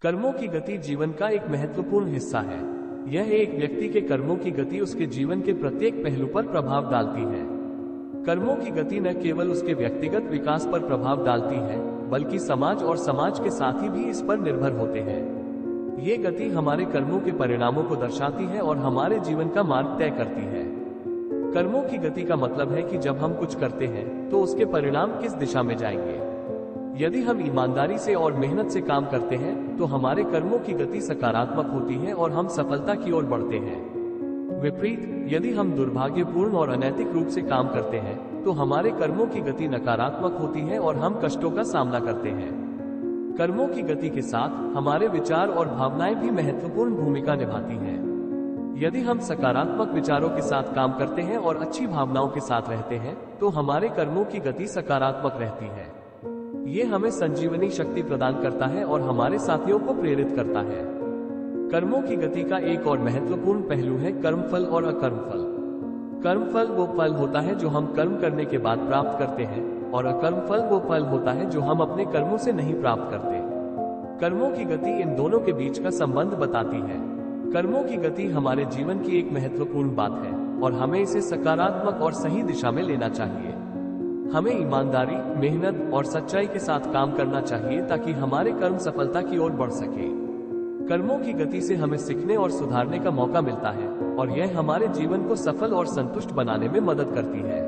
कर्मों की गति जीवन का एक महत्वपूर्ण हिस्सा है। यह एक व्यक्ति के कर्मों की गति उसके जीवन के प्रत्येक पहलू पर प्रभाव डालती है। कर्मों की गति न केवल उसके व्यक्तिगत विकास पर प्रभाव डालती है, बल्कि समाज और समाज के साथी भी इस पर निर्भर होते हैं। ये गति हमारे कर्मों के परिणामों को दर्शाती है और हमारे जीवन का मार्ग तय करती है। कर्मों की गति का मतलब है कि जब हम कुछ करते हैं तो उसके परिणाम किस दिशा में जाएंगे। यदि हम ईमानदारी से और मेहनत से काम करते हैं तो हमारे कर्मों की गति सकारात्मक होती है और हम सफलता की ओर बढ़ते हैं। विपरीत, यदि हम दुर्भाग्यपूर्ण और अनैतिक रूप से काम करते हैं तो हमारे कर्मों की गति नकारात्मक होती है और हम कष्टों का सामना करते हैं। कर्मों की गति के साथ हमारे विचार और भावनाएं भी महत्वपूर्ण भूमिका निभाती हैं। यदि हम सकारात्मक विचारों के साथ काम करते हैं और अच्छी भावनाओं के साथ रहते हैं तो हमारे कर्मों की गति सकारात्मक रहती है। ये हमें संजीवनी शक्ति प्रदान करता है और हमारे साथियों को प्रेरित करता है। कर्मों की गति का एक और महत्वपूर्ण पहलू है कर्मफल और अकर्मफल। कर्मफल वो फल होता है जो हम कर्म करने के बाद प्राप्त करते हैं और अकर्मफल वो फल होता है जो हम अपने कर्मों से नहीं प्राप्त करते। कर्मों की गति इन दोनों के बीच का संबंध बताती है। कर्मों की गति हमारे जीवन की एक महत्वपूर्ण बात है और हमें इसे सकारात्मक और सही दिशा में लेना चाहिए। हमें ईमानदारी, मेहनत और सच्चाई के साथ काम करना चाहिए ताकि हमारे कर्म सफलता की ओर बढ़ सके। कर्मों की गति से हमें सीखने और सुधारने का मौका मिलता है और यह हमारे जीवन को सफल और संतुष्ट बनाने में मदद करती है।